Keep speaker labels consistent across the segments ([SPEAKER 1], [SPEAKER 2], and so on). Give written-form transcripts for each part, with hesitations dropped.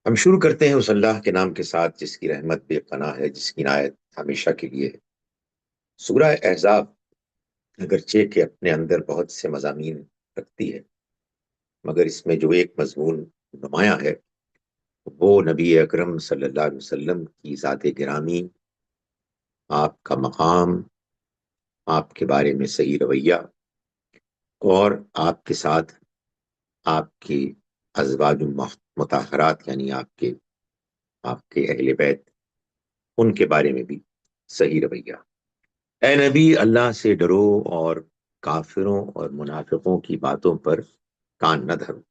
[SPEAKER 1] ہم شروع کرتے ہیں اس اللہ کے نام کے ساتھ جس کی رحمت بے پناہ ہے، جس کی عنایت ہمیشہ کے لیے ہے۔ سورہ احزاب اگرچہ کہ اپنے اندر بہت سے مضامین رکھتی ہے، مگر اس میں جو ایک مضمون نمایاں ہے وہ نبی اکرم صلی اللہ علیہ وسلم کی ذات گرامی، آپ کا مقام، آپ کے بارے میں صحیح رویہ، اور آپ کے ساتھ آپ کی ازواج مطہرات، یعنی آپ کے اہل بیت، ان کے بارے میں بھی صحیح رویہ۔ اے نبی، اللہ سے ڈرو اور کافروں اور منافقوں کی باتوں پر کان نہ دھرو،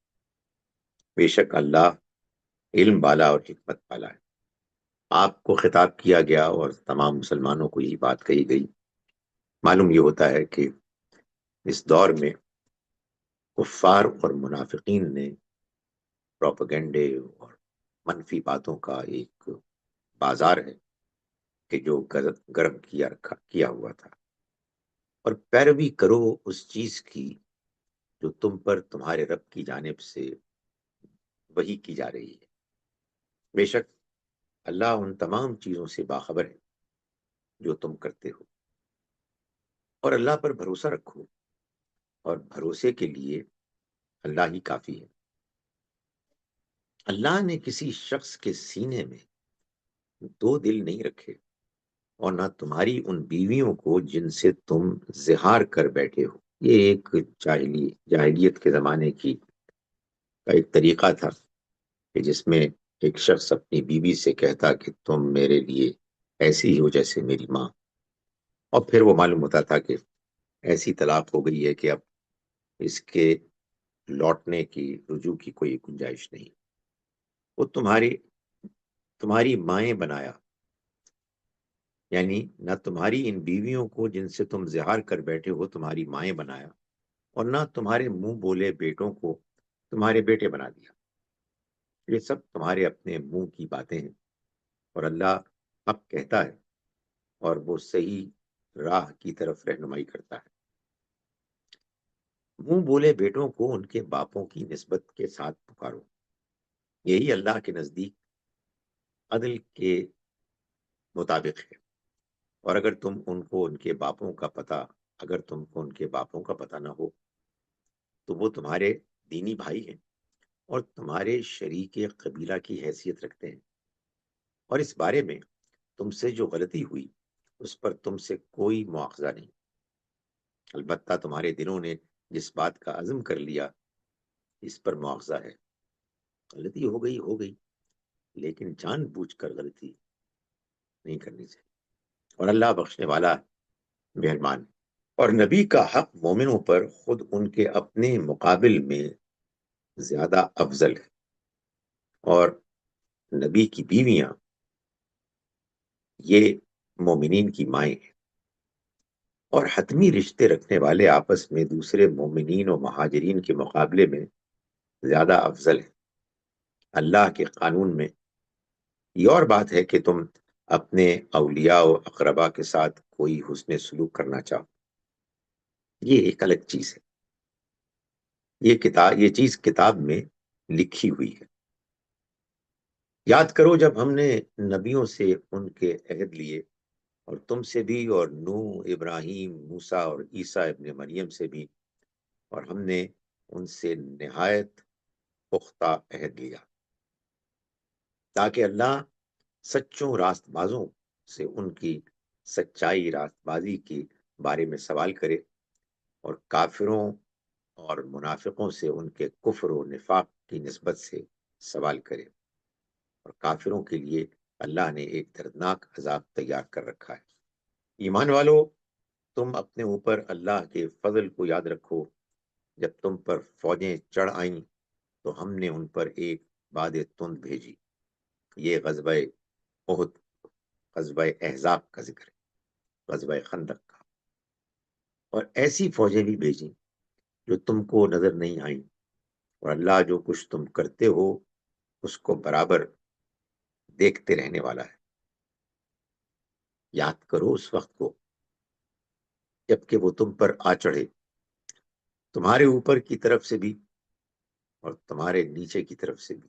[SPEAKER 1] بے شک اللہ علم والا اور حکمت والا ہے۔ آپ کو خطاب کیا گیا اور تمام مسلمانوں کو یہی بات کہی گئی۔ معلوم یہ ہوتا ہے کہ اس دور میں کفار اور منافقین نے پروپیگنڈے اور منفی باتوں کا ایک بازار ہے کہ جو گرم کیا ہوا تھا، اور پیروی کرو اس چیز کی جو تم پر تمہارے رب کی جانب سے وحی کی جا رہی ہے۔ بے شک اللہ ان تمام چیزوں سے باخبر ہے جو تم کرتے ہو، اور اللہ پر بھروسہ رکھو، اور بھروسے کے لیے اللہ ہی کافی ہے۔ اللہ نے کسی شخص کے سینے میں دو دل نہیں رکھے، اور نہ تمہاری ان بیویوں کو جن سے تم زہار کر بیٹھے ہو۔ یہ ایک جاہلیت کے زمانے کا ایک طریقہ تھا کہ جس میں ایک شخص اپنی بیوی سے کہتا کہ تم میرے لیے ایسی ہی ہو جیسے میری ماں، اور پھر وہ معلوم ہوتا تھا کہ ایسی طلاق ہو گئی ہے کہ اب اس کے لوٹنے کی، رجوع کی کوئی گنجائش نہیں۔ وہ تمہاری مائیں بنایا، یعنی نہ تمہاری ان بیویوں کو جن سے تم زہار کر بیٹھے ہو تمہاری مائیں بنایا، اور نہ تمہارے منہ بولے بیٹوں کو تمہارے بیٹے بنا دیا۔ یہ سب تمہارے اپنے منہ کی باتیں ہیں، اور اللہ حق کہتا ہے اور وہ صحیح راہ کی طرف رہنمائی کرتا ہے۔ منہ بولے بیٹوں کو ان کے باپوں کی نسبت کے ساتھ پکارو، یہی اللہ کے نزدیک عدل کے مطابق ہے۔ اور اگر تم کو ان کے باپوں کا پتہ نہ ہو تو وہ تمہارے دینی بھائی ہیں اور تمہارے شریک قبیلہ کی حیثیت رکھتے ہیں، اور اس بارے میں تم سے جو غلطی ہوئی اس پر تم سے کوئی مواخذہ نہیں۔ البتہ تمہارے دلوں نے جس بات کا عزم کر لیا اس پر مواخذہ ہے۔ غلطی ہو گئی، لیکن جان بوجھ کر غلطی نہیں کرنی چاہیے، اور اللہ بخشنے والا مہربان ہے۔ اور نبی کا حق مومنوں پر خود ان کے اپنے مقابل میں زیادہ افضل ہے، اور نبی کی بیویاں یہ مومنین کی مائیں ہیں، اور حتمی رشتے رکھنے والے آپس میں دوسرے مومنین و مہاجرین کے مقابلے میں زیادہ افضل ہیں اللہ کے قانون میں۔ یہ اور بات ہے کہ تم اپنے اولیاء و اقربا کے ساتھ کوئی حسن سلوک کرنا چاہو، یہ ایک الگ چیز ہے۔ یہ چیز کتاب میں لکھی ہوئی ہے۔ یاد کرو جب ہم نے نبیوں سے ان کے عہد لیے، اور تم سے بھی، اور نوح، ابراہیم، موسیٰ اور عیسیٰ ابن مریم سے بھی، اور ہم نے ان سے نہایت پختہ عہد لیا، تاکہ اللہ سچوں راست بازوں سے ان کی سچائی راست بازی کے بارے میں سوال کرے، اور کافروں اور منافقوں سے ان کے کفر و نفاق کی نسبت سے سوال کرے۔ اور کافروں کے لیے اللہ نے ایک دردناک عذاب تیار کر رکھا ہے۔ ایمان والو، تم اپنے اوپر اللہ کے فضل کو یاد رکھو۔ جب تم پر فوجیں چڑھ آئیں تو ہم نے ان پر ایک باد تند بھیجی۔ یہ غزوہ احد، غزوہ احزاب کا ذکر ہے، غزوہ خندق کا۔ اور ایسی فوجیں بھی بھیجیں جو تم کو نظر نہیں آئیں، اور اللہ جو کچھ تم کرتے ہو اس کو برابر دیکھتے رہنے والا ہے۔ یاد کرو اس وقت کو جبکہ وہ تم پر آ چڑھے، تمہارے اوپر کی طرف سے بھی اور تمہارے نیچے کی طرف سے بھی،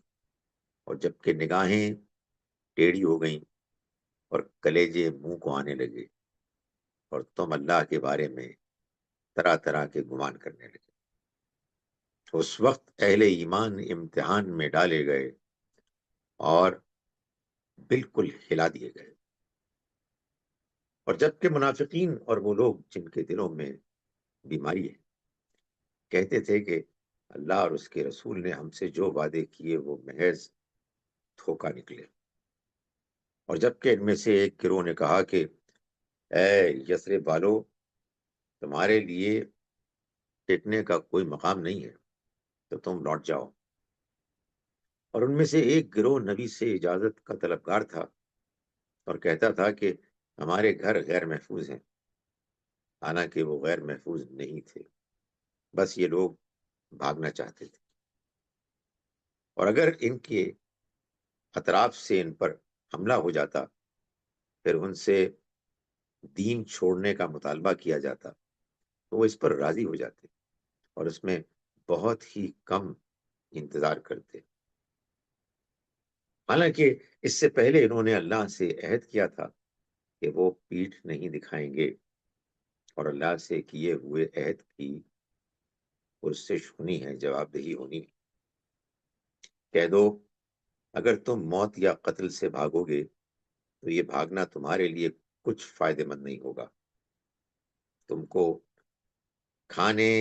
[SPEAKER 1] اور جب کہ نگاہیں ٹیڑھی ہو گئیں اور کلیجے منہ کو آنے لگے اور تم اللہ کے بارے میں طرح طرح کے گمان کرنے لگے، اس وقت اہل ایمان امتحان میں ڈالے گئے اور بالکل ہلا دیے گئے۔ اور جبکہ منافقین اور وہ لوگ جن کے دلوں میں بیماری ہے کہتے تھے کہ اللہ اور اس کے رسول نے ہم سے جو وعدے کیے وہ محض دھوکہ نکلے، اور جبکہ ان میں سے ایک گروہ نے کہا کہ اے یثرب والو، تمہارے لیے ٹکنے کا کوئی مقام نہیں ہے تو تم لوٹ جاؤ، اور ان میں سے ایک گروہ نبی سے اجازت کا طلبگار تھا اور کہتا تھا کہ ہمارے گھر غیر محفوظ ہیں، حالانکہ وہ غیر محفوظ نہیں تھے، بس یہ لوگ بھاگنا چاہتے تھے، اور اگر ان کے اطراف سے ان پر حملہ ہو جاتا، پھر ان سے دین چھوڑنے کا مطالبہ کیا جاتا تو وہ اس پر راضی ہو جاتے اور اس میں بہت ہی کم انتظار کرتے، حالانکہ اس سے پہلے انہوں نے اللہ سے عہد کیا تھا کہ وہ پیٹھ نہیں دکھائیں گے، اور اللہ سے کیے ہوئے عہد کی پرسش ہونی ہے، جواب دہی ہونی ہے۔ کہہ دو اگر تم موت یا قتل سے بھاگو گے تو یہ بھاگنا تمہارے لیے کچھ فائدہ مند نہیں ہوگا، تم کو کھانے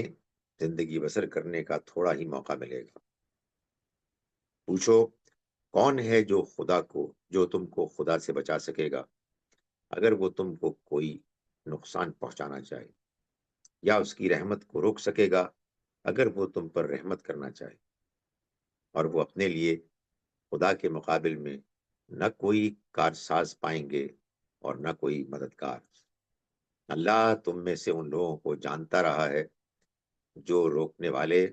[SPEAKER 1] زندگی بسر کرنے کا تھوڑا ہی موقع ملے گا۔ پوچھو کون ہے جو تم کو خدا سے بچا سکے گا اگر وہ تم کو کوئی نقصان پہنچانا چاہے، یا اس کی رحمت کو روک سکے گا اگر وہ تم پر رحمت کرنا چاہے، اور وہ اپنے لیے خدا کے مقابل میں نہ کوئی کارساز پائیں گے اور نہ کوئی مددگار۔ اللہ تم میں سے ان لوگوں کو جانتا رہا ہے جو روکنے والے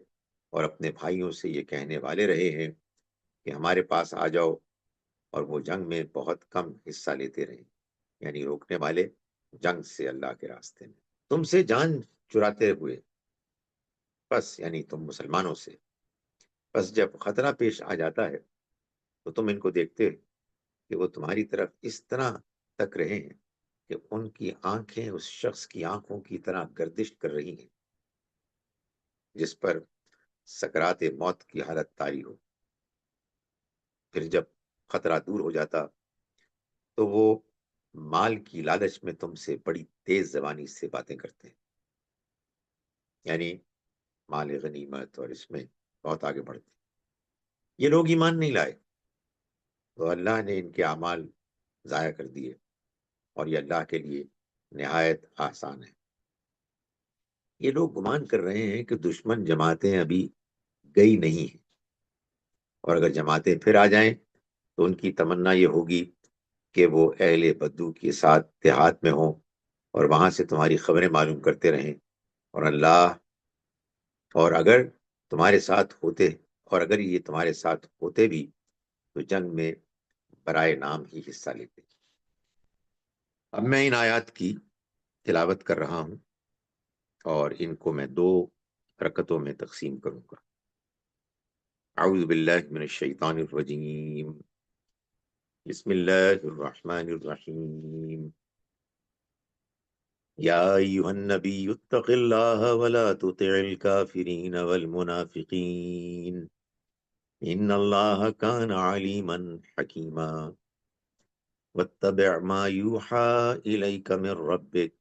[SPEAKER 1] اور اپنے بھائیوں سے یہ کہنے والے رہے ہیں کہ ہمارے پاس آ جاؤ، اور وہ جنگ میں بہت کم حصہ لیتے رہے، یعنی روکنے والے جنگ سے اللہ کے راستے میں تم سے جان چراتے ہوئے، بس یعنی تم مسلمانوں سے، بس جب خطرہ پیش آ جاتا ہے تو تم ان کو دیکھتے کہ وہ تمہاری طرف اس طرح تک رہے ہیں کہ ان کی آنکھیں اس شخص کی آنکھوں کی طرح گردش کر رہی ہیں جس پر سکرات موت کی حالت طاری ہو۔ پھر جب خطرہ دور ہو جاتا تو وہ مال کی لالچ میں تم سے بڑی تیز زبانی سے باتیں کرتے ہیں، یعنی مال غنیمت، اور اس میں بہت آگے بڑھتے ہیں۔ یہ لوگ ایمان نہیں لائے تو اللہ نے ان کے اعمال ضائع کر دیے، اور یہ اللہ کے لیے نہایت آسان ہے۔ یہ لوگ گمان کر رہے ہیں کہ دشمن جماعتیں ابھی گئی نہیں ہیں، اور اگر جماعتیں پھر آ جائیں تو ان کی تمنا یہ ہوگی کہ وہ اہل بدو کے ساتھ دیہات میں ہوں اور وہاں سے تمہاری خبریں معلوم کرتے رہیں، اور اللہ اور اگر تمہارے ساتھ ہوتے اور اگر یہ تمہارے ساتھ ہوتے بھی تو جنگ میں برائے نام ہی حصہ لیتے۔ اب میں ان آیات کی تلاوت کر رہا ہوں اور ان کو میں 2 رکعتوں میں تقسیم کروں گا۔ اعوذ باللہ من الشیطان الرجیم، بسم اللہ الرحمن الرحیم، یا ایہا النبی اتق اللہ ولا تطع الکافرین والمنافقین ان اللہ کان علیما حکیما واتبع ما یوحى الیک من ربک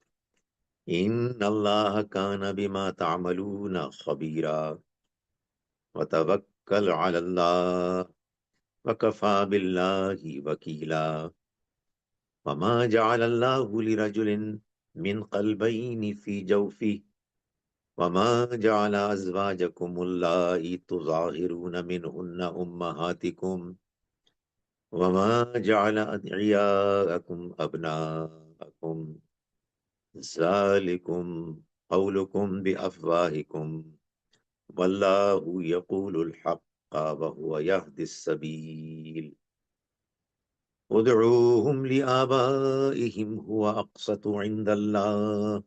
[SPEAKER 1] ان اللہ کان بما تعملون خبیرا وتوکل علی اللہ وکفى باللہ وکیلا وما جعل اللہ لرجل من قلبین فی جوفہ وما جعل ازواجکم اللائي تظاہرون منہن امہاتکم وما جعل ادعیاءکم ابناءکم ذالکم قولکم بافواہکم واللہ یقول الحق وهو يهدي السبیل ادعوهم لآبائهم هو اقسط عند اللہ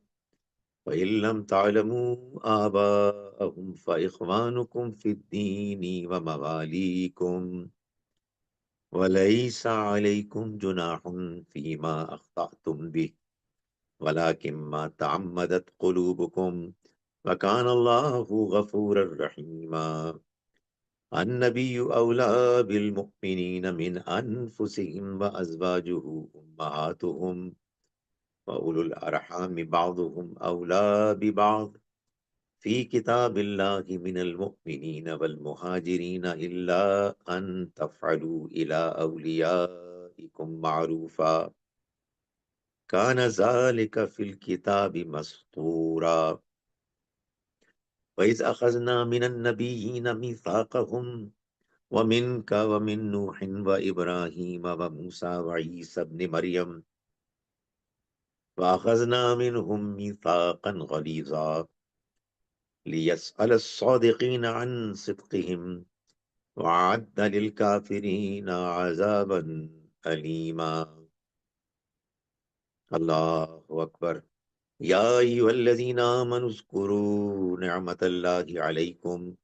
[SPEAKER 1] وإن لم تعلموا آباءهم فإخوانكم في الدين ومواليكم وَلَيْسَ عَلَيْكُمْ جُنَاحٌ فِيمَا أَخْطَأْتُمْ بِهِ وَلَكِنْ مَا تَعَمَّدَتْ قُلُوبُكُمْ وَكَانَ اللَّهُ غَفُورًا رَحِيمًا النبي أولى بالمؤمنين من أنفسهم وأزواجه أمهاتهم وأولو الأرحام بعضهم أولى ببعض في كتاب الله من المؤمنين والمهاجرين إلا أن تفعلوا إلى أوليائكم معروفا كان ذلك في الكتاب مسطورا وإذ أخذنا من النبيين ميثاقهم ومنك ومن نوح وإبراهيم وموسى وعيسى ابن مريم وأخذنا منهم ميثاقا غليظا ليسأل الصادقين عن صدقهم وأعد للكافرين عذابا أليما الله أكبر يا أيها الذين آمنوا اذكروا نعمة الله عليكم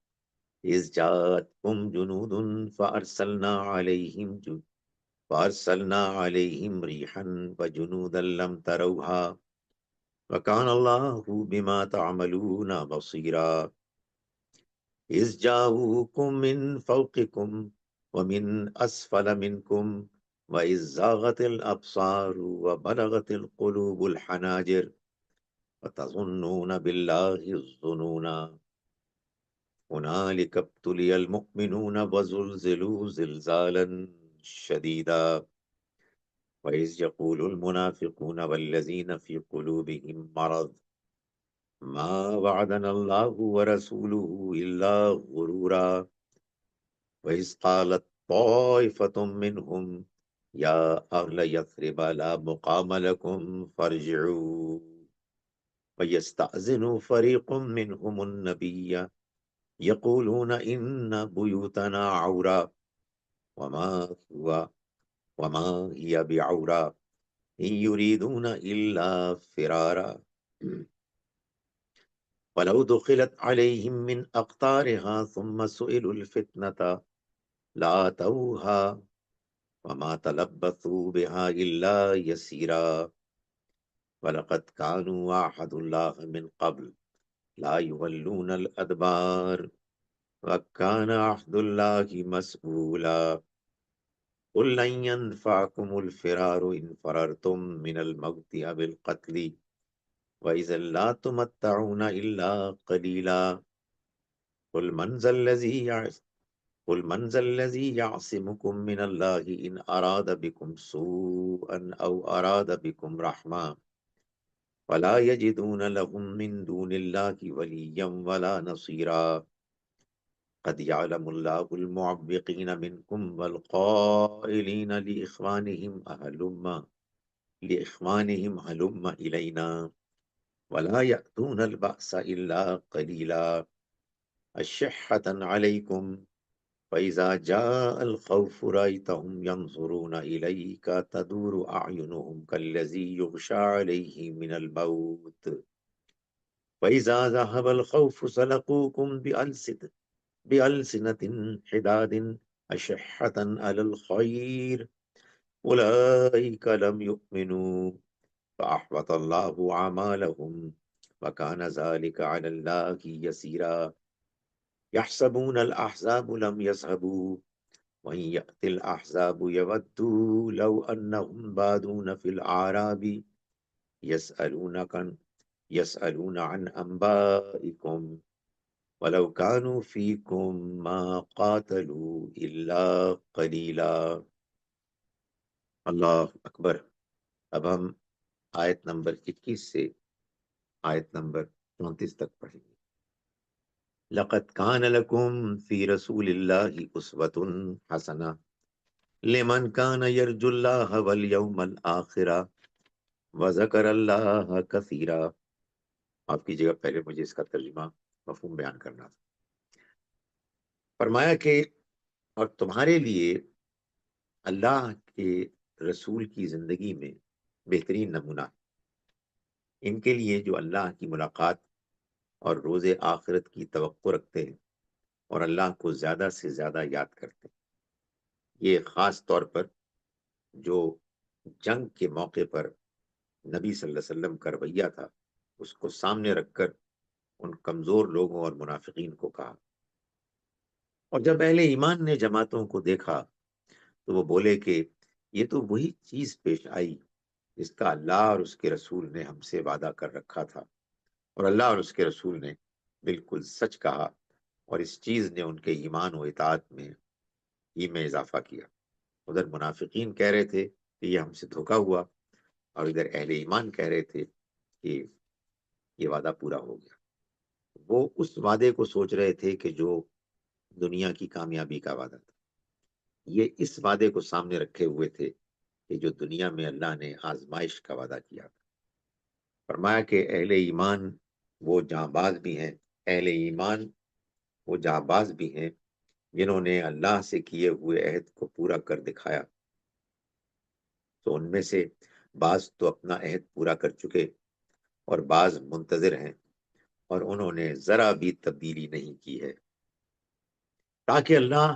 [SPEAKER 1] إذ جاءتكم جنود فأرسلنا عليهم ريحا وجنودا لم تروها وكان الله بما تعملون بصيرا إذ جاءوكم من فوقكم ومن أسفل منكم وإذ زاغت الأبصار وبلغت القلوب الحناجر وتظنون بالله الظنونا هنالك ابتلي المؤمنون وزلزلوا زلزالا شديدا وإذ يقول المنافقون والذين في قلوبهم مرض ما وعدنا الله ورسوله إلا غرورا وإذ قالت طائفة منهم يا أهل يثرب لا مقام لكم فارجعوا ويستأذن فريق منهم النبي يقولون إن بيوتنا عورا وما هو وما هي بعورا إن يريدون إلا فرارا ولو دخلت عليهم من أقطارها ثم سئلوا الفتنة لآتوها وما تلبثوا بها إلا يسيرا ولقد كانوا عاهدوا الله من قبل لا يولون الأدبار وكان عهد الله مسؤولا قل لن ينفعكم الفرار إن فررتم من الموت أو القتل وإذا لا تمتعون إلا قليلا قل من ذا الذي يعصمكم من الله إن أراد بكم سوءا أو أراد بكم رحمة ولا يجدون لهم من دون الله وليا ولا نصيرا قد يعلم الله المعوقين منكم والقائلين لإخوانهم هلم إلينا ولا يأتون البأس إلا قليلا أشحة عليكم فإذا جاء الخوف رأيتهم ينظرون إليك تدور أعينهم كالذي يغشى عليه من الموت فإذا ذهب الخوف سلقوكم بألسنة حداد أشحة على الخير أولئك لم يؤمنوا فأحبط الله أعمالهم وكان ذلك على الله يسيرا يحسبون الأحزاب لم يذهبوا وإن يأتي الأحزاب يودوا لو أنهم بادون في الأعراب يسألون عن أنبائكم ولو كانوا فيكم ما قاتلوا إلا قليلا اللہ اکبر. اب ہم آیت نمبر 21 سے آیت نمبر 34 تک پڑھیں گے. لقد كان لكم في رسول الله أسوة حسنة لمن كان يرجو الله واليوم الآخر وذكر الله كثيرا. آپ کی جگہ پہلے مجھے اس کا ترجمہ مفہوم بیان کرنا تھا. فرمایا کہ اور تمہارے لیے اللہ کے رسول کی زندگی میں بہترین نمونہ ان کے لیے جو اللہ کی ملاقات اور روز آخرت کی توقع رکھتے ہیں اور اللہ کو زیادہ سے زیادہ یاد کرتے ہیں. یہ خاص طور پر جو جنگ کے موقع پر نبی صلی اللہ علیہ وسلم کا رویہ تھا اس کو سامنے رکھ کر ان کمزور لوگوں اور منافقین کو کہا. اور جب اہل ایمان نے جماعتوں کو دیکھا تو وہ بولے کہ یہ تو وہی چیز پیش آئی جس کا اللہ اور اس کے رسول نے ہم سے وعدہ کر رکھا تھا، اور اللہ اور اس کے رسول نے بالکل سچ کہا، اور اس چیز نے ان کے ایمان و اطاعت میں اضافہ کیا. ادھر منافقین کہہ رہے تھے کہ یہ ہم سے دھوکا ہوا، اور ادھر اہل ایمان کہہ رہے تھے کہ یہ وعدہ پورا ہو گیا. وہ اس وعدے کو سوچ رہے تھے کہ جو دنیا کی کامیابی کا وعدہ تھا. یہ اس وعدے کو سامنے رکھے ہوئے تھے کہ جو دنیا میں اللہ نے آزمائش کا وعدہ کیا تھا. فرمایا کہ اہل ایمان وہ جاں باز بھی ہیں، اہل ایمان وہ جاں باز بھی ہیں جنہوں نے اللہ سے کیے ہوئے عہد کو پورا کر دکھایا. تو ان میں سے بعض تو اپنا عہد پورا کر چکے اور بعض منتظر ہیں، اور انہوں نے ذرا بھی تبدیلی نہیں کی ہے، تاکہ اللہ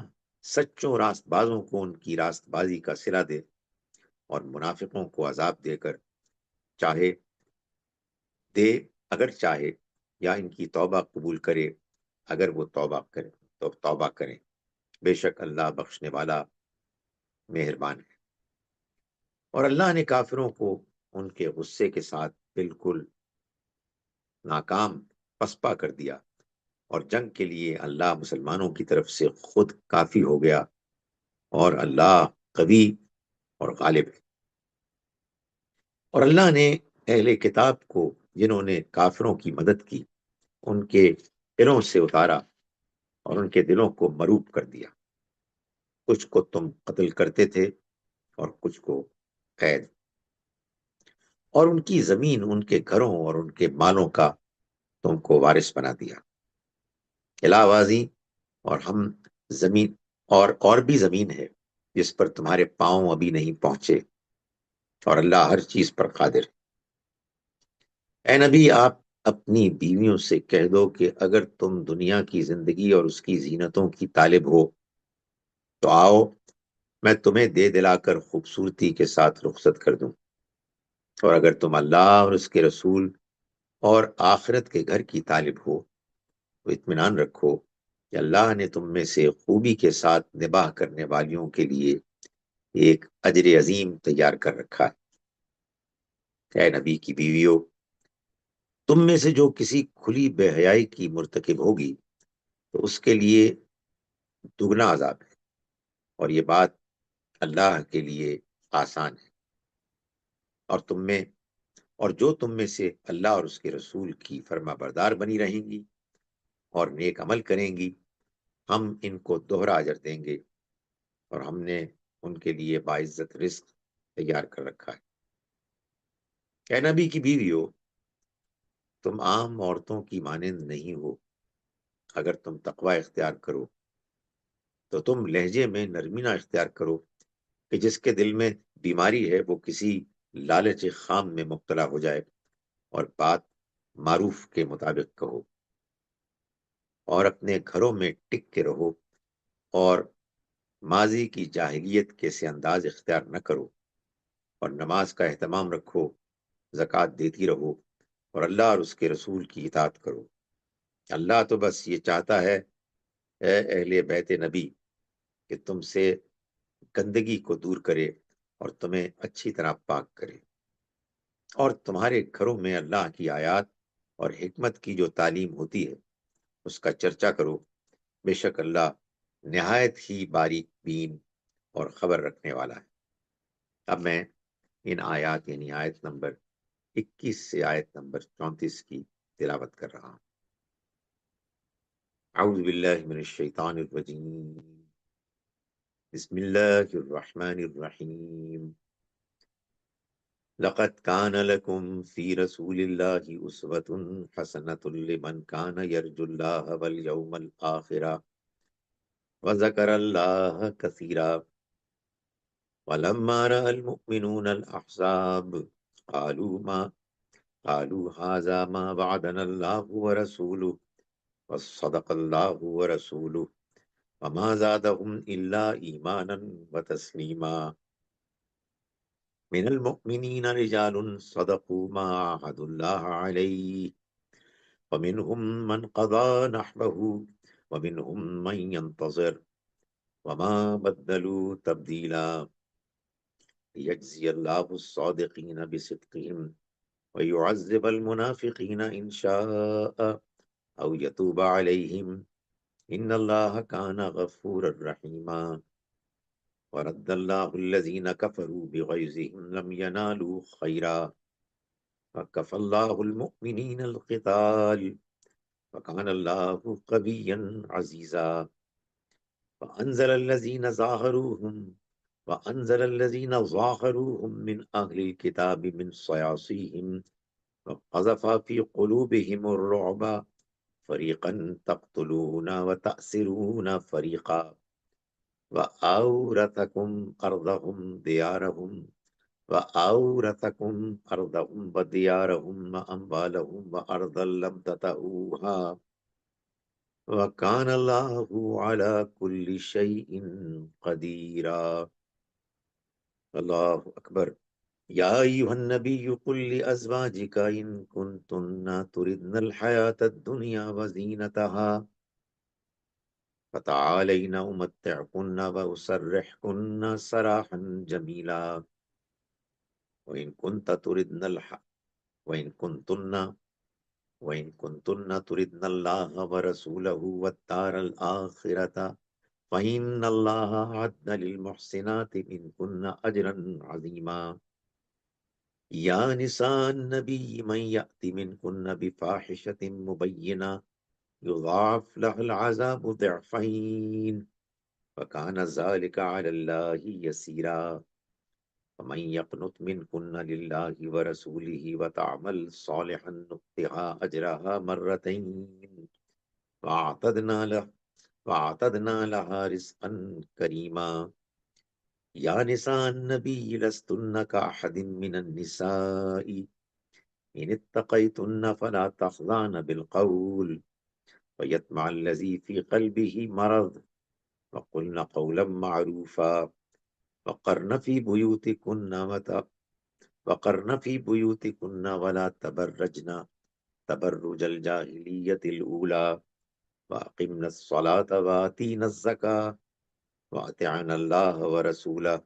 [SPEAKER 1] سچوں راست بازوں کو ان کی راست بازی کا صلہ دے، اور منافقوں کو عذاب دے کر چاہے دے اگر چاہے، یا ان کی توبہ قبول کرے اگر وہ توبہ کریں. بے شک اللہ بخشنے والا مہربان ہے. اور اللہ نے کافروں کو ان کے غصے کے ساتھ بالکل ناکام پسپا کر دیا، اور جنگ کے لیے اللہ مسلمانوں کی طرف سے خود کافی ہو گیا، اور اللہ قوی اور غالب ہے. اور اللہ نے اہل کتاب کو جنہوں نے کافروں کی مدد کی ان کے دلوں سے اتارا، اور ان کے دلوں کو مروب کر دیا. کچھ کو تم قتل کرتے تھے اور کچھ کو قید، اور ان کی زمین، ان کے گھروں اور ان کے مالوں کا تم کو وارث بنا دیا. علاوازی اور ہم زمین اور بھی زمین ہے جس پر تمہارے پاؤں ابھی نہیں پہنچے، اور اللہ ہر چیز پر قادر ہے. اے نبی، آپ اپنی بیویوں سے کہہ دو کہ اگر تم دنیا کی زندگی اور اس کی زینتوں کی طالب ہو تو آؤ، میں تمہیں دے دلا کر خوبصورتی کے ساتھ رخصت کر دوں. اور اگر تم اللہ اور اس کے رسول اور آخرت کے گھر کی طالب ہو تو اطمینان رکھو کہ اللہ نے تم میں سے خوبی کے ساتھ نباہ کرنے والیوں کے لیے ایک اجر عظیم تیار کر رکھا ہے. اے نبی کی بیویوں، تم میں سے جو کسی کھلی بے حیائی کی مرتکب ہوگی تو اس کے لیے دگنا عذاب ہے، اور یہ بات اللہ کے لیے آسان ہے. اور جو تم میں سے اللہ اور اس کے رسول کی فرما بردار بنی رہیں گی اور نیک عمل کریں گی، ہم ان کو دوہرا اجر دیں گے، اور ہم نے ان کے لیے باعزت رزق تیار کر رکھا ہے. اے نبی کی بیویو، تم عام عورتوں کی مانند نہیں ہو. اگر تم تقوی اختیار کرو تو تم لہجے میں نرمی نہ اختیار کرو کہ جس کے دل میں بیماری ہے وہ کسی لالچ خام میں مبتلا ہو جائے، اور بات معروف کے مطابق کہو، اور اپنے گھروں میں ٹک کے رہو، اور ماضی کی جاہلیت کے سے انداز اختیار نہ کرو، اور نماز کا اہتمام رکھو، زکوٰۃ دیتی رہو، اور اللہ اور اس کے رسول کی اطاعت کرو. اللہ تو بس یہ چاہتا ہے اے اہل بیت نبی کہ تم سے گندگی کو دور کرے اور تمہیں اچھی طرح پاک کرے، اور تمہارے گھروں میں اللہ کی آیات اور حکمت کی جو تعلیم ہوتی ہے اس کا چرچا کرو. بے شک اللہ نہایت ہی باریک بین اور خبر رکھنے والا ہے. اب میں ان آیات یعنی آیت نمبر 21 سے آیت نمبر 34 کی تلاوت کر رہا ہوں. اعوذ باللہ من الشیطان الرجیم، بسم اللہ الرحمن الرحیم. لقد كان لكم في رسول الله أسوة حسنة لمن كان يرجو الله واليوم الآخر وذكر الله كثيرا. ولما رأى المؤمنون الأحزاب قالوا هذا ما وعدنا الله ورسوله وصدق الله ورسوله وما زادهم إلا إيمانا وتسليما. من المؤمنين رجال صدقوا ما عاهدوا الله عليه ومنهم من قضى نحبه ومنهم من ينتظر وما بدلوا تبديلا. ليجزي الله الصادقين بصدقهم ويعذب المنافقين إن شاء أو يتوب عليهم إن الله كان غفورا رحيما. ورد الله الذين كفروا بغيظهم لم ينالوا خيرا وكفى الله المؤمنين القتال وكان الله قويا عزيزا. وأنزل الذين ظاهروهم من أهل الكتاب من صياصيهم وقذف في قلوبهم الرعب فريقا تقتلون وتأسرون فريقا وأورثكم أرضهم وديارهم وأموالهم وأرضا لم تطئوها وكان الله على كل شيء قديرا. الله أكبر. يا أيها النبي قل لأزواجك إن كنتن تردن الحياة الدنيا وزينتها فتعالين أمتعكن وأسرحكن سراحا جميلا. وإن كنت تردن الح وإن كنتن وإن كنتن تردن الله ورسوله والدار الآخرة فإن الله أعد للمحسنات منكن أجرا عظيما. يا نساء النبي من يأت منكن بفاحشة مبينة يضاعف له العذاب ضعفين وكان ذلك على الله يسيرا. ومن يقنت منكن لله ورسوله وتعمل صالحا نؤتها أجرها مرتين وأعتدنا لها رزقا كريما. يا نساء النبي لستن كأحد من النساء إن اتقيتن فلا تخضعن بالقول ويطمع الذي في قلبه مرض وقلن قولا معروفا وقرن في بيوتكن ولا تبرجن تبرج الجاهلية الأولى وأقمنا الصلاة وآتينا الزكاة وأطعنا الله ورسوله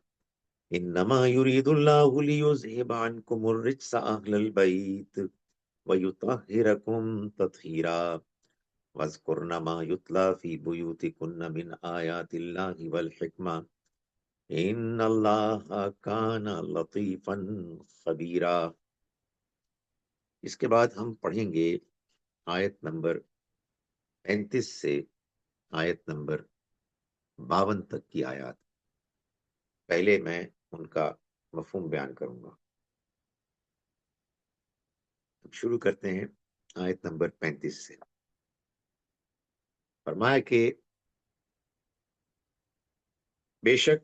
[SPEAKER 1] إنما يريد الله ليذهب عنكم الرجس أهل البيت ويطهركم تطهيرا. واذكرن ما يتلى في بيوتكن من آيات الله والحكمة إن الله كان لطيفا خبيرا. اس کے بعد ہم پڑھیں گے آیت نمبر 35 سے آیت نمبر 52 تک کی آیات. پہلے میں ان کا مفہوم بیان کروں گا. شروع کرتے ہیں آیت نمبر 35 سے. فرمایا کہ بے شک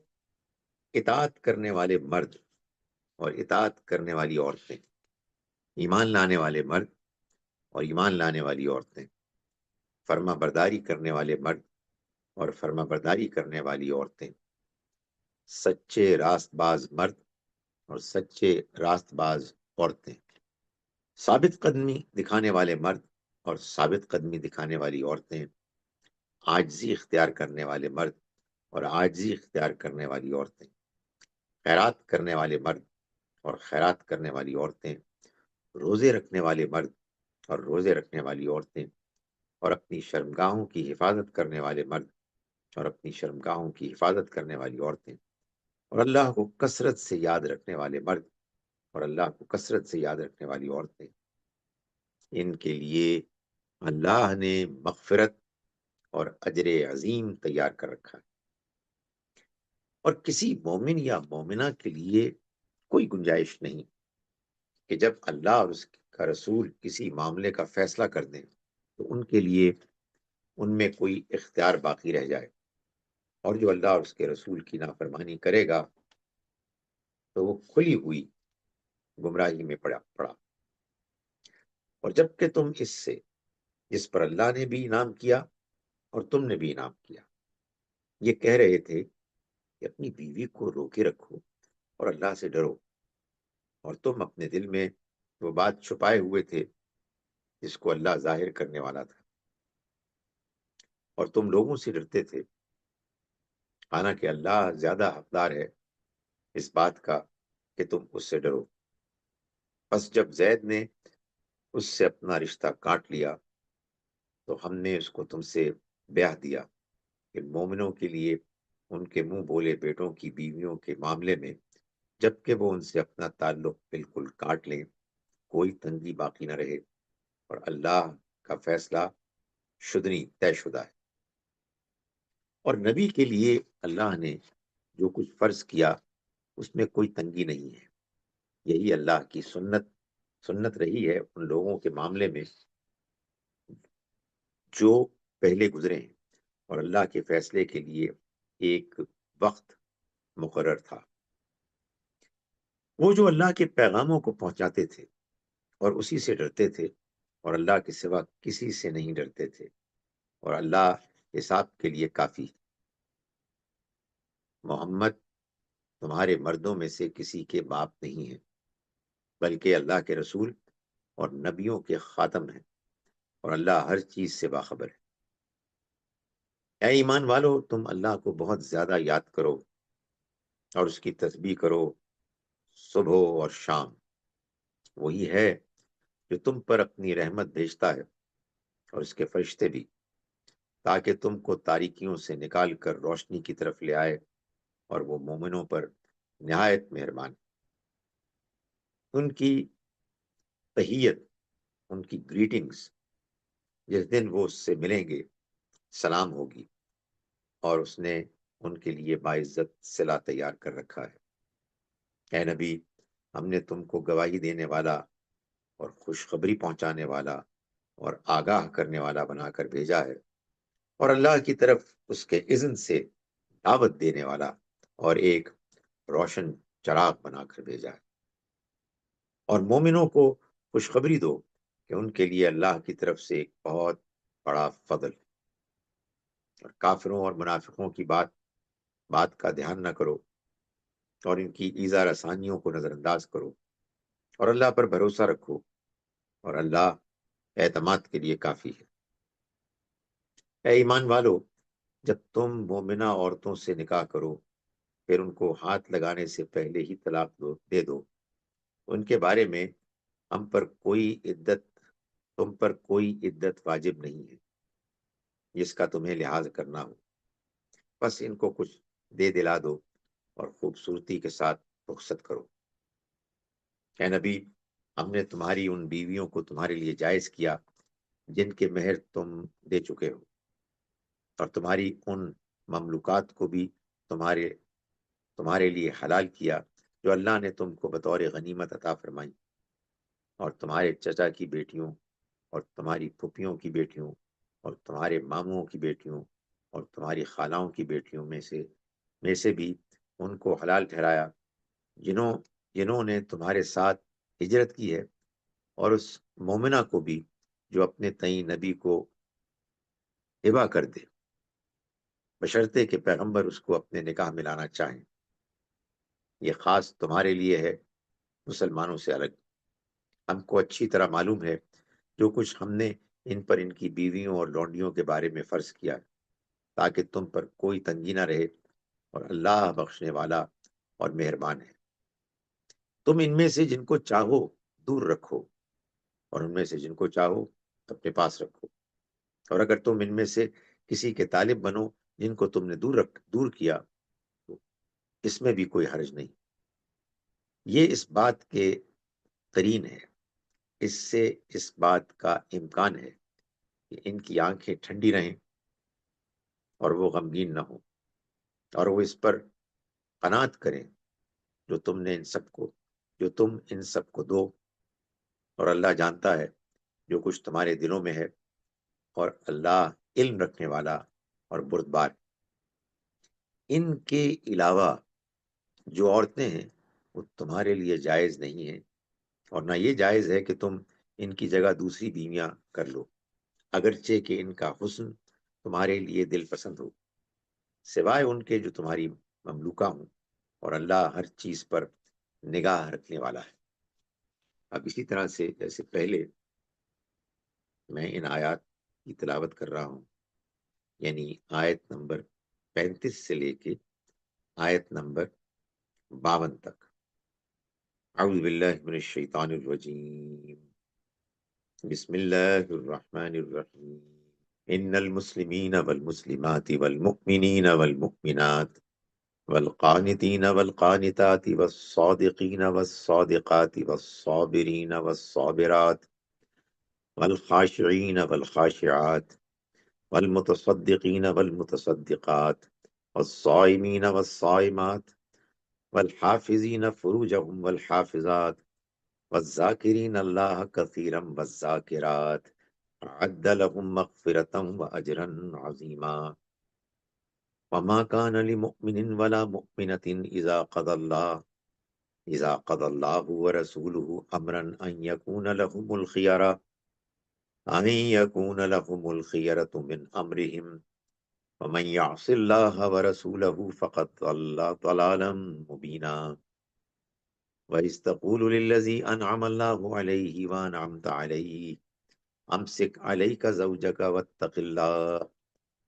[SPEAKER 1] اطاعت کرنے والے مرد اور اطاعت کرنے والی عورتیں، ایمان لانے والے مرد اور ایمان لانے والی عورتیں، فرما برداری کرنے والے مرد اور فرما برداری کرنے والی عورتیں، سچے راست باز مرد اور سچے راست باز عورتیں، ثابت قدمی دکھانے والے مرد اور ثابت قدمی دکھانے والی عورتیں، عاجزی اختیار کرنے والے مرد اور عاجزی اختیار کرنے والی عورتیں، خیرات کرنے والے مرد اور خیرات کرنے والی عورتیں، روزے رکھنے والے مرد اور روزے رکھنے والی عورتیں، اور اپنی شرمگاہوں کی حفاظت کرنے والے مرد اور اپنی شرمگاہوں کی حفاظت کرنے والی عورتیں، اور اللہ کو کثرت سے یاد رکھنے والے مرد اور اللہ کو کثرت سے یاد رکھنے والی عورتیں. ان کے لیے اللہ نے مغفرت اور اجر عظیم تیار کر رکھا ہے. اور کسی مومن یا مومنہ کے لیے کوئی گنجائش نہیں کہ جب اللہ اور اس کا رسول کسی معاملے کا فیصلہ کر دیں تو ان کے لیے ان میں کوئی اختیار باقی رہ جائے، اور جو اللہ اور اس کے رسول کی نافرمانی کرے گا تو وہ کھلی ہوئی گمراہی میں پڑا. اور جب کہ تم اس سے جس پر اللہ نے بھی انعام کیا اور تم نے بھی انعام کیا یہ کہہ رہے تھے کہ اپنی بیوی کو روکے رکھو اور اللہ سے ڈرو، اور تم اپنے دل میں وہ بات چھپائے ہوئے تھے جس کو اللہ ظاہر کرنے والا تھا، اور تم لوگوں سے ڈرتے تھے، حالانکہ اللہ زیادہ حقدار ہے اس بات کا کہ تم اس سے ڈرو۔ بس جب زید نے اس سے اپنا رشتہ کاٹ لیا تو ہم نے اس کو تم سے بیاہ دیا کہ مومنوں کے لیے ان کے منہ بولے بیٹوں کی بیویوں کے معاملے میں جبکہ وہ ان سے اپنا تعلق بالکل کاٹ لیں کوئی تنگی باقی نہ رہے، اور اللہ کا فیصلہ شدنی طے شدہ ہے۔ اور نبی کے لیے اللہ نے جو کچھ فرض کیا اس میں کوئی تنگی نہیں ہے، یہی اللہ کی سنت رہی ہے ان لوگوں کے معاملے میں جو پہلے گزرے ہیں، اور اللہ کے فیصلے کے لیے ایک وقت مقرر تھا۔ وہ جو اللہ کے پیغاموں کو پہنچاتے تھے اور اسی سے ڈرتے تھے، اور اللہ کے سوا کسی سے نہیں ڈرتے تھے، اور اللہ حساب کے لیے کافی۔ محمد تمہارے مردوں میں سے کسی کے باپ نہیں ہے، بلکہ اللہ کے رسول اور نبیوں کے خاتم ہیں، اور اللہ ہر چیز سے باخبر ہے۔ اے ایمان والو، تم اللہ کو بہت زیادہ یاد کرو اور اس کی تسبیح کرو صبح اور شام۔ وہی ہے جو تم پر اپنی رحمت بھیجتا ہے اور اس کے فرشتے بھی، تاکہ تم کو تاریکیوں سے نکال کر روشنی کی طرف لے آئے، اور وہ مومنوں پر نہایت مہربان۔ ان کی تحیت، ان کی گریٹنگز جس دن وہ اس سے ملیں گے سلام ہوگی، اور اس نے ان کے لیے باعزت صلہ تیار کر رکھا ہے۔ اے نبی، ہم نے تم کو گواہی دینے والا اور خوشخبری پہنچانے والا اور آگاہ کرنے والا بنا کر بھیجا ہے، اور اللہ کی طرف اس کے اذن سے دعوت دینے والا اور ایک روشن چراغ بنا کر بھیجا ہے۔ اور مومنوں کو خوشخبری دو کہ ان کے لیے اللہ کی طرف سے ایک بہت بڑا فضل ہے، اور کافروں اور منافقوں کی بات کا دھیان نہ کرو اور ان کی ایذا رسانیوں کو نظر انداز کرو، اور اللہ پر بھروسہ رکھو، اور اللہ اعتماد کے لیے کافی ہے۔ اے ایمان والو، جب تم مومنہ عورتوں سے نکاح کرو پھر ان کو ہاتھ لگانے سے پہلے ہی طلاق دے دو، ان کے بارے میں ہم پر کوئی عدت تم پر کوئی عدت واجب نہیں ہے جس کا تمہیں لحاظ کرنا ہو، بس ان کو کچھ دے دلا دو اور خوبصورتی کے ساتھ رخصت کرو۔ اے نبی، ہم نے تمہاری ان بیویوں کو تمہارے لیے جائز کیا جن کے مہر تم دے چکے ہو، اور تمہاری ان مملوکات کو بھی تمہارے تمہارے لیے حلال کیا جو اللہ نے تم کو بطور غنیمت عطا فرمائی، اور تمہارے چچا کی بیٹیوں اور تمہاری پھپھیوں کی بیٹیوں اور تمہارے ماموں کی بیٹیوں اور تمہاری خالاؤں کی بیٹیوں میں سے بھی ان کو حلال ٹھہرایا جنہوں جنہوں نے تمہارے ساتھ ہجرت کی ہے، اور اس مومنہ کو بھی جو اپنے تئیں نبی کو ہبا کر دے، بشرطے کہ پیغمبر اس کو اپنے نکاح میں لانا چاہیں۔ یہ خاص تمہارے لیے ہے، مسلمانوں سے الگ۔ ہم کو اچھی طرح معلوم ہے جو کچھ ہم نے ان پر ان کی بیویوں اور لونڈیوں کے بارے میں فرض کیا، تاکہ تم پر کوئی تنگی نہ رہے، اور اللہ بخشنے والا اور مہربان ہے۔ تم ان میں سے جن کو چاہو دور رکھو، اور ان میں سے جن کو چاہو اپنے پاس رکھو، اور اگر تم ان میں سے کسی کے طالب بنو جن کو تم نے دور کیا تو اس میں بھی کوئی حرج نہیں۔ یہ اس بات کے قرین ہے، اس سے اس بات کا امکان ہے کہ ان کی آنکھیں ٹھنڈی رہیں اور وہ غمگین نہ ہوں، اور وہ اس پر قناعت کریں جو تم ان سب کو دو، اور اللہ جانتا ہے جو کچھ تمہارے دلوں میں ہے، اور اللہ علم رکھنے والا اور بردبار۔ ان کے علاوہ جو عورتیں ہیں وہ تمہارے لیے جائز نہیں ہیں، اور نہ یہ جائز ہے کہ تم ان کی جگہ دوسری بیویاں کر لو، اگرچہ کہ ان کا حسن تمہارے لیے دل پسند ہو، سوائے ان کے جو تمہاری مملوکہ ہوں، اور اللہ ہر چیز پر نگاہ رکھنے والا ہے۔ اب اسی طرح سے جیسے پہلے میں ان آیات کی تلاوت کر رہا ہوں، یعنی آیت نمبر 35 سے لے کے آیت نمبر 52 تک۔ اعوذ باللہ من الشیطان الرجیم، بسم اللہ الرحمن الرحیم۔ ان المسلمین والمسلمات والمؤمنین والمؤمنات والقانتین والقانتات والصادقین والصادقات والصابرین والصابرات والخاشعین والخاشعات والمتصدقین والمتصدقات والصائمین والصائمات والحافظین فروجهم والحافظات والذاکرین اللہ کثیرا والذاکرات اعد لهم مغفرة واجرا عظیما۔ وما كان لمؤمن ولا مؤمنة اذا قضى الله ورسوله امرا ان يكون لهم الخيرة من امرهم ومن يعص الله ورسوله فقد ضل ضلالا مبينا۔ وإذ تقول للذي أنعم الله عليه وأنعمت عليه أمسك عليك زوجك واتق الله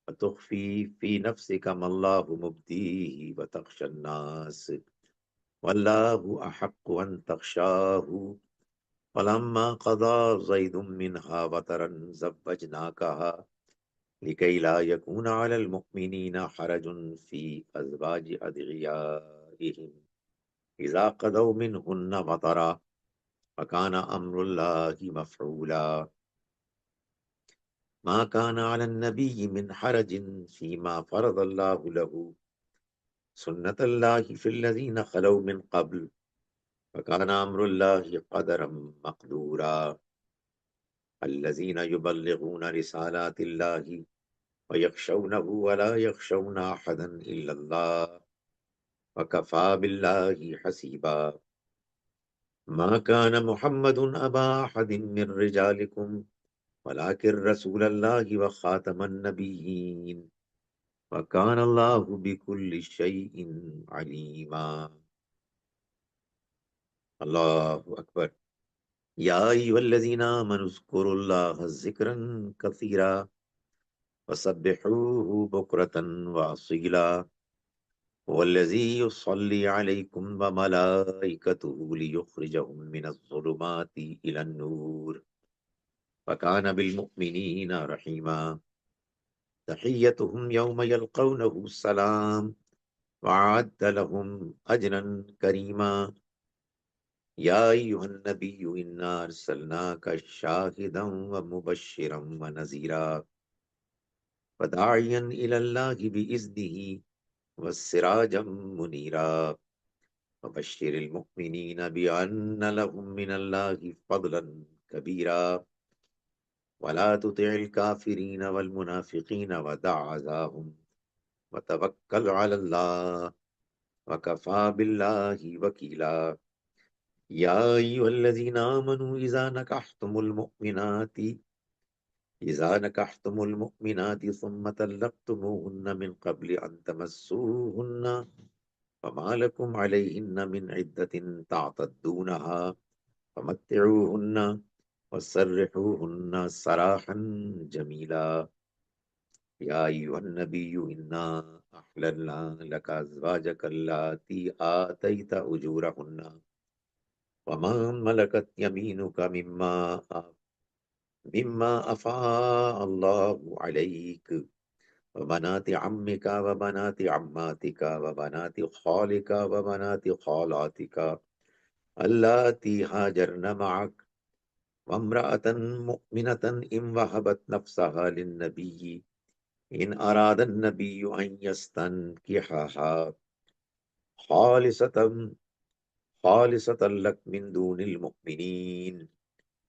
[SPEAKER 1] وتخفي في نفسك ما الله مبديه وتخشى الناس والله أحق أن تخشاه فلما قضى زيد منها وطرا زوجناكها لكي لا يكون على المؤمنين حرج في أزواج أدعيائهم إذا قضوا منهن وطرا وكان أمر الله مفعولا۔ ما كان على النبي من حرج فيما فرض الله له سنة الله في الذين خلوا من قبل وكان أمر الله قدرا مقدورا۔ الذين يبلغون رسالات الله ويخشونه ولا يخشون أحدا إلا الله وكفى بالله حسيبا۔ ما كان محمد أبا أحد من رجالكم ولكن رسول الله وخاتم النبيين وكان الله بكل شيء عليما۔ اللہ اکبر۔ یا ایھا الذین آمنوا اذکروا اللہ ذکرا کثیرا وسبحوه بکرة واصیلا هو الذی یصلی علیکم وملائکته لیخرجکم من الظلمات الی النور وکان بالمؤمنین رحیما۔ تحیتهم یوم یلقونه السلام وعد لهم اجرا کریما۔ یا ایھا النبی انا ارسلناک شاہدا ومبشرا ونذیرا وداعیا الی اللہ باذنہ وسراجا منیرا وبشر المؤمنین بان لهم من اللہ فضلا کبیرا ولا تطع الکافرین والمنافقین ودع اذاهم وتوکل علی اللہ وکفى باللہ وکیلا۔ یا ایھا الذین آمنوا اذا نکحتم المؤمنات ثم طلقتموهن من قبل ان تمسوهن فما لكم عليهن من عدة تعتدونها فمتعوهن وسرحوهن سراحا جميلا۔ یا ایھا النبی انا احللنا لك ازواجك اللاتي آتيت اجورهن وما ملكت يمينك مما أفاء الله عليك وبنات عمك وبنات عماتك وبنات خالك وبنات خالاتك اللاتي هاجرن معك وامرأة مؤمنة إن وهبت نفسها للنبي إن أراد النبي أن يستنكحها خالصة لك من دون المؤمنين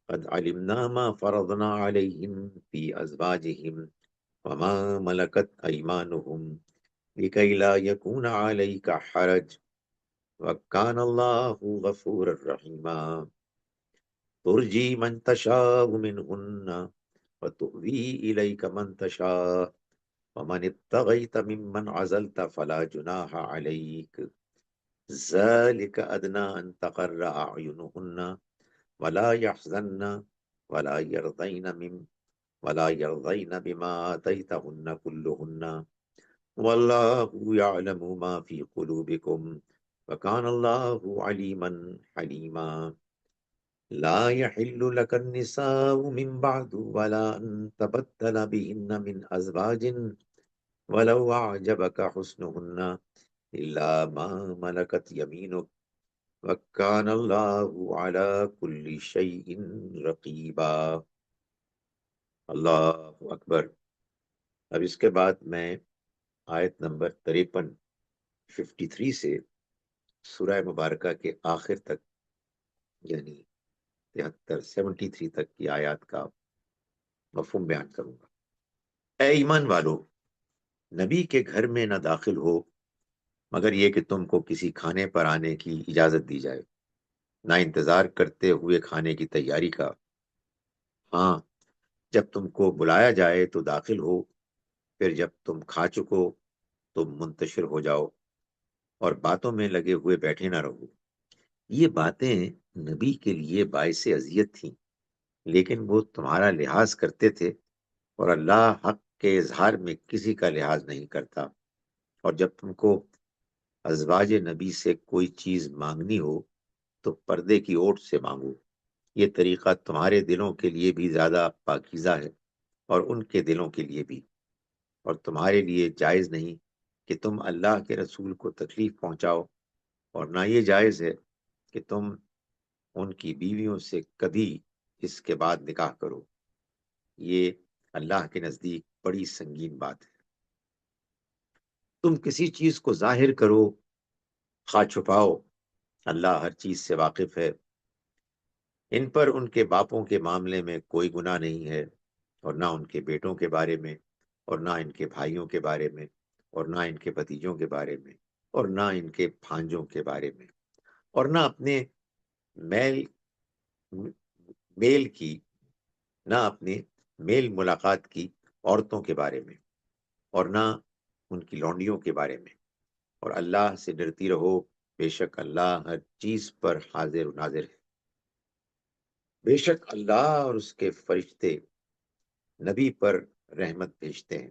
[SPEAKER 1] قد علمنا ما فرضنا عليهم في أزواجهم وما ملكت أيمانهم لكي لا يكون عليك حرج وكان الله غفورا رحيما۔ ترجي من تشاء منهن وتؤوي إليك من تشاء ومن ابتغيت ممن عزلت فلا جناح عليك ذلك أدنى أن تقر أعينهن ولا يحزن ولا يرضين ولا يرضين بما آتيتهن كلهن والله يعلم ما في قلوبكم وكان الله عليما حليما لا يحل لك النساء من بعد ولا أن تبدل بهن من أزواج ولو أعجبك حسنهن إلا ما ملكت يمينك وكان الله على كل شيء رقيبا. اللہ اکبر. اب اس کے بعد میں آیت نمبر 53 سے سورہ مبارکہ کے آخر تک یعنی 73 تک کی آیات کا مفہوم بیان کروں گا. اے ایمان والو، نبی کے گھر میں نہ داخل ہو مگر یہ کہ تم کو کسی کھانے پر آنے کی اجازت دی جائے، نہ انتظار کرتے ہوئے کھانے کی تیاری کا. ہاں، جب تم کو بلایا جائے تو داخل ہو، پھر جب تم کھا چکو تم منتشر ہو جاؤ اور باتوں میں لگے ہوئے بیٹھے نہ رہو. یہ باتیں نبی کے لیے باعث اذیت تھیں، لیکن وہ تمہارا لحاظ کرتے تھے اور اللہ حق کے اظہار میں کسی کا لحاظ نہیں کرتا. اور جب تم کو ازواج نبی سے کوئی چیز مانگنی ہو تو پردے کی اوٹ سے مانگو. یہ طریقہ تمہارے دلوں کے لیے بھی زیادہ پاکیزہ ہے اور ان کے دلوں کے لیے بھی. اور تمہارے لیے جائز نہیں کہ تم اللہ کے رسول کو تکلیف پہنچاؤ، اور نہ یہ جائز ہے کہ تم ان کی بیویوں سے کبھی اس کے بعد نکاح کرو. یہ اللہ کے نزدیک بڑی سنگین بات ہے. تم کسی چیز کو ظاہر کرو خواہ چھپاؤ، اللہ ہر چیز سے واقف ہے. ان پر ان کے باپوں کے معاملے میں کوئی گناہ نہیں ہے، اور نہ ان کے بیٹوں کے بارے میں، اور نہ ان کے بھائیوں کے بارے میں، اور نہ ان کے بھتیجوں کے بارے میں، اور نہ ان کے بھانجوں کے بارے میں، اور نہ اپنے میل میل کی نہ اپنے میل ملاقات کی عورتوں کے بارے میں، اور نہ ان کی لونڈیوں کے بارے میں. اور اللہ سے ڈرتی رہو، بے شک اللہ ہر چیز پر حاضر و ناظر ہے. بے شک اللہ اور اس کے فرشتے نبی پر رحمت بھیجتے ہیں.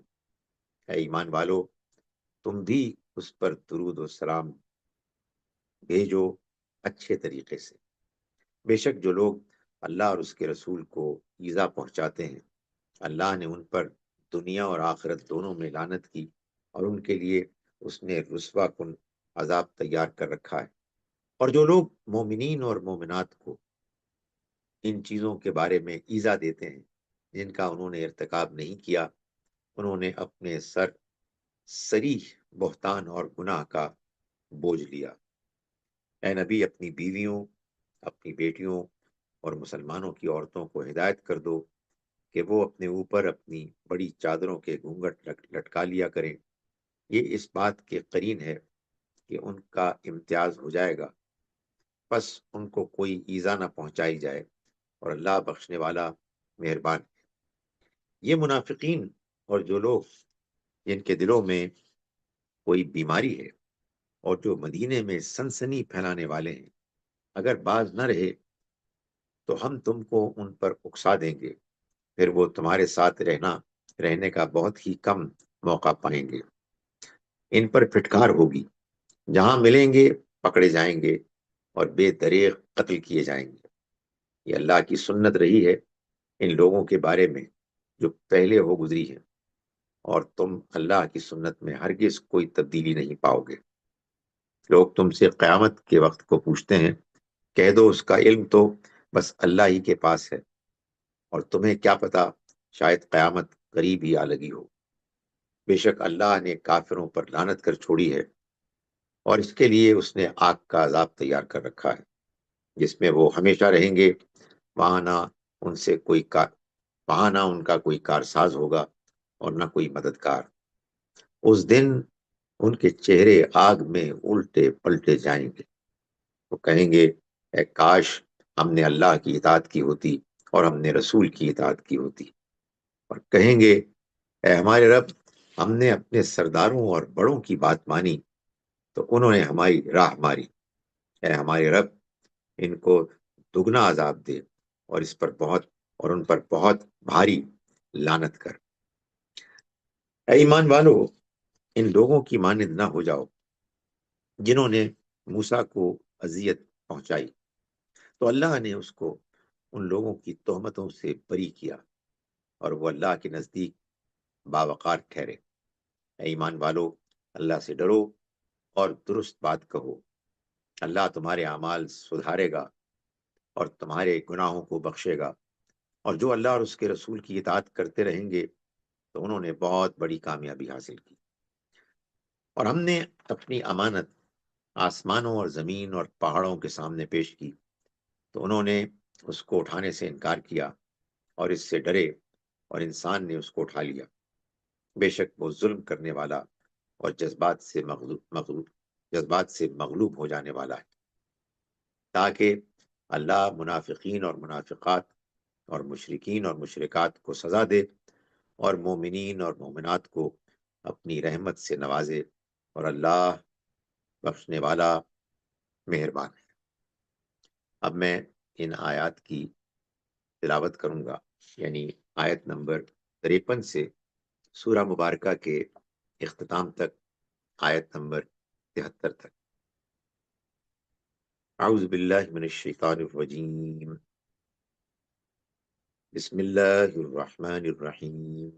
[SPEAKER 1] اے ایمان والو، تم بھی اس پر درود و سلام بھیجو اچھے طریقے سے. بے شک جو لوگ اللہ اور اس کے رسول کو ایذا پہنچاتے ہیں، اللہ نے ان پر دنیا اور آخرت دونوں میں لعنت کی، اور ان کے لیے اس نے رسوا کن عذاب تیار کر رکھا ہے. اور جو لوگ مومنین اور مومنات کو ان چیزوں کے بارے میں ایذا دیتے ہیں جن کا انہوں نے ارتکاب نہیں کیا، انہوں نے اپنے سر صریح بہتان اور گناہ کا بوجھ لیا. اے نبی، اپنی بیویوں، اپنی بیٹیوں اور مسلمانوں کی عورتوں کو ہدایت کر دو کہ وہ اپنے اوپر اپنی بڑی چادروں کے گھونگھٹ لٹکا لیا کریں. یہ اس بات کے قرین ہے کہ ان کا امتیاز ہو جائے گا، بس ان کو کوئی ایذا نہ پہنچائی جائے، اور اللہ بخشنے والا مہربان ہے. یہ منافقین اور جو لوگ جن کے دلوں میں کوئی بیماری ہے اور جو مدینے میں سنسنی پھیلانے والے ہیں، اگر باز نہ رہے تو ہم تم کو ان پر اکسا دیں گے، پھر وہ تمہارے ساتھ رہنے کا بہت ہی کم موقع پائیں گے. ان پر پھٹکار ہوگی، جہاں ملیں گے پکڑے جائیں گے اور بے دریغ قتل کیے جائیں گے. یہ اللہ کی سنت رہی ہے ان لوگوں کے بارے میں جو پہلے ہو گزری ہے، اور تم اللہ کی سنت میں ہرگز کوئی تبدیلی نہیں پاؤ گے. لوگ تم سے قیامت کے وقت کو پوچھتے ہیں، کہہ دو اس کا علم تو بس اللہ ہی کے پاس ہے، اور تمہیں کیا پتا شاید قیامت قریب ہی آ لگی ہو. بے شک اللہ نے کافروں پر لعنت کر چھوڑی ہے، اور اس کے لیے اس نے آگ کا عذاب تیار کر رکھا ہے جس میں وہ ہمیشہ رہیں گے. وہاں نہ ان سے کوئی وہاں نہ ان کا کوئی کارساز ہوگا اور نہ کوئی مددگار. اس دن ان کے چہرے آگ میں الٹے پلٹے جائیں گے. وہ کہیں گے، اے کاش ہم نے اللہ کی اطاعت کی ہوتی اور ہم نے رسول کی اطاعت کی ہوتی. اور کہیں گے، اے ہمارے رب، ہم نے اپنے سرداروں اور بڑوں کی بات مانی تو انہوں نے ہماری راہ ماری۔ اے ہمارے رب، ان کو دگنا عذاب دے اور ان پر بہت بھاری لعنت کر۔ اے ایمان والو، ان لوگوں کی مانند نہ ہو جاؤ جنہوں نے موسیٰ کو اذیت پہنچائی، تو اللہ نے اس کو ان لوگوں کی تہمتوں سے بری کیا اور وہ اللہ کے نزدیک باوقار ٹھہرے۔ اے ایمان والو، اللہ سے ڈرو اور درست بات کہو۔ اللہ تمہارے اعمال سدھارے گا اور تمہارے گناہوں کو بخشے گا، اور جو اللہ اور اس کے رسول کی اطاعت کرتے رہیں گے تو انہوں نے بہت بڑی کامیابی حاصل کی۔ اور ہم نے اپنی امانت آسمانوں اور زمین اور پہاڑوں کے سامنے پیش کی تو انہوں نے اس کو اٹھانے سے انکار کیا اور اس سے ڈرے، اور انسان نے اس کو اٹھا لیا۔ بے شک وہ ظلم کرنے والا اور جذبات سے مغلوب ہو جانے والا ہے، تاکہ اللہ منافقین اور منافقات اور مشرکین اور مشرکات کو سزا دے اور مومنین اور مومنات کو اپنی رحمت سے نوازے، اور اللہ بخشنے والا مہربان ہے۔ اب میں ان آیات کی تلاوت کروں گا، یعنی آیت نمبر 53 سے سورہ مبارکہ کے اختتام تک، آیت نمبر 73 تک۔ اعوذ باللہ من الشیطان الرجیم، بسم اللہ الرحمن الرحیم۔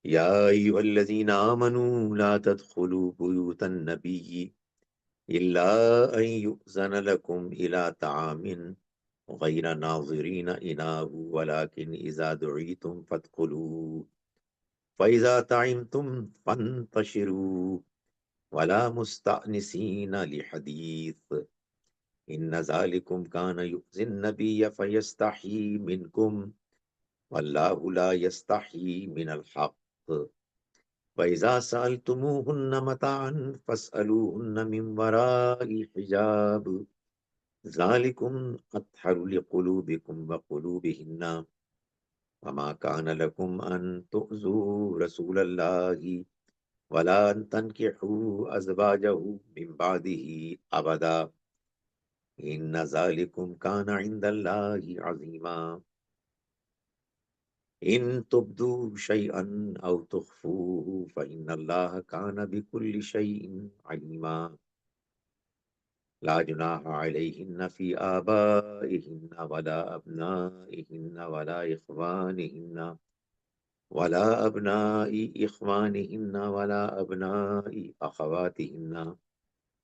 [SPEAKER 1] یا ایہا الذین آمنوا لا تدخلوا بیوت النبی الا ان یؤذن لکم الی طعام غیر ناظرین اناہ ولکن اذا دعیتم فادخلوا فإذا طعمتم فانتشروا ولا مستأنسین لحدیث ان ذلکم کان یؤذی النبی فیستحی منکم واللہ لا یستحی من الحق وإذا سألتموهن متاعا فاسألوهن من وراء حجاب ذلكم أطهر لقلوبكم وقلوبهن وما كان لكم أن تؤذوا رسول الله ولا أن تنكحوا أزواجه من بعده أبدا إن ذلكم كان عند الله عظيما إن تبدوا شيئا أو تخفوه فإن الله كان بكل شيء عليما لا جناح عليهن في آبائهن ولا أبنائهن ولا أبناء إخوانهن ولا أبناء أخواتهن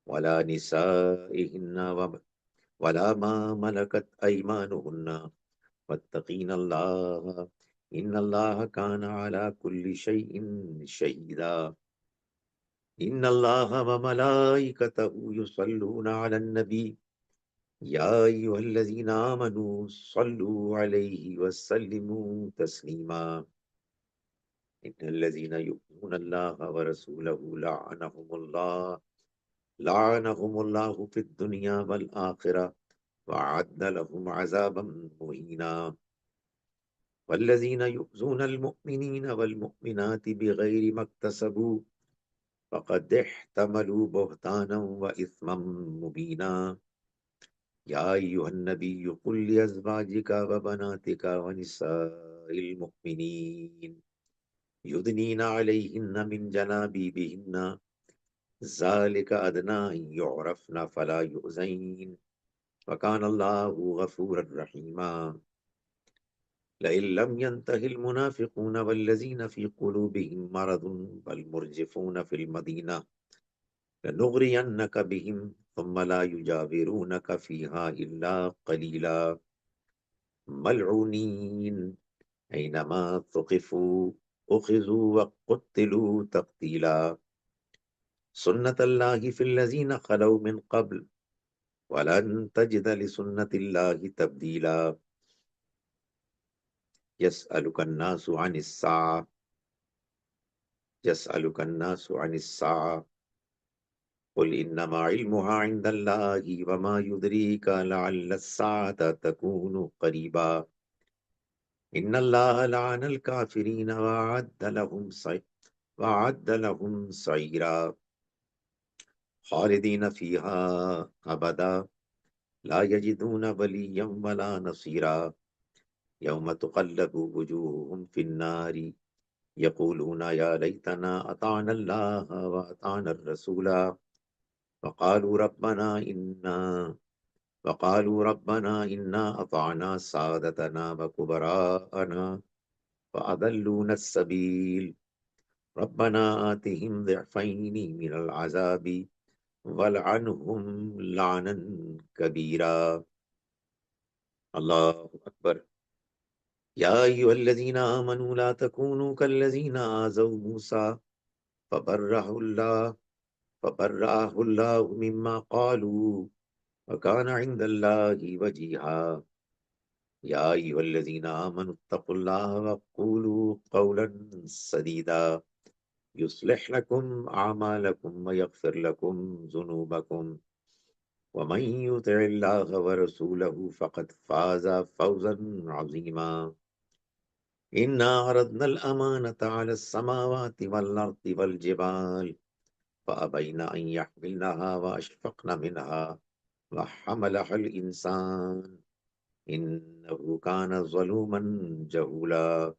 [SPEAKER 1] ولا نسائهن ولا ما ملكت أيمانهن واتقين الله إن الله كان على كل شيء شهيدا إن الله وملائكته يصلون على النبي يا أيها الذين آمنوا صلوا عليه وسلموا تسليما إن الذين يؤذون الله ورسوله لعنهم الله في الدنيا والآخرة وأعد لهم عذابا مهينا والذين يؤذون المؤمنين والمؤمنات بغير ما اكتسبوا فقد احتملوا بهتانا وإثما مبينا يا أيها النبي قل لأزواجك وبناتك ونساء المؤمنين يدنين عليهن من جلابيبهن ذلك أدنى أن يعرفن فلا يؤذين وكان الله غفورا رحيما لئن لم ينته المنافقون والذين في قلوبهم مرض والمرجفون في المدينة لنغرينك بهم ثم لا يجاورونك فيها إلا قليلا ملعونين أينما ثقفوا أخذوا وقتلوا تقتيلا سنة الله في الذين خلوا من قبل ولن تجد لسنة الله تبديلا يسألك الناس عن الساعة قل إنما علمها عند الله وما يدريك لعل الساعة تكون قريبا ان اللہ لعن الکافرین وعد لهم سعیرا خالدین فیہا ابدا لا یجدون ولیا ولا نصیرا یوم تقلب وجوہهم فی النار یقولون یا لیتنا اطعنا اللہ واطعنا الرسولا وقالوا ربنا انا اطعنا سادتنا وكبراءنا فأضلونا السبيل ربنا آتهم ضعفين من العذاب والعنهم لعنا كبيرا. اللہ اکبر. یا ایھا الذین آمنوا لا تکونوا کالذین آذوا موسیٰ فبرأہ اللہ مما قالوا وكان عند الله وجيها. يا أيها الذين آمنوا اتقوا الله وقولوا قولا سديدا يصلح لكم أعمالكم ويغفر لكم ذنوبكم ومن يطع الله ورسوله فقد فاز فوزا عظيما. إنا عرضنا الأمانة على السماوات والأرض والجبال فأبين أن يحملنها وأشفقن منها وحملها الإنسان إنه كان ظلوما جهولا.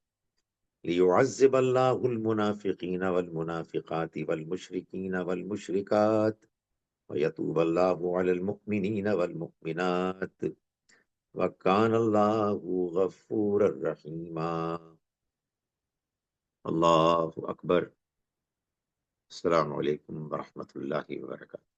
[SPEAKER 1] ليعذب الله المنافقين والمنافقات والمشركين والمشركات ويتوب الله على المؤمنين والمؤمنات وكان الله غفورا رحيما. اللہ اکبر. السلام علیکم ورحمۃ اللہ وبرکاتہ.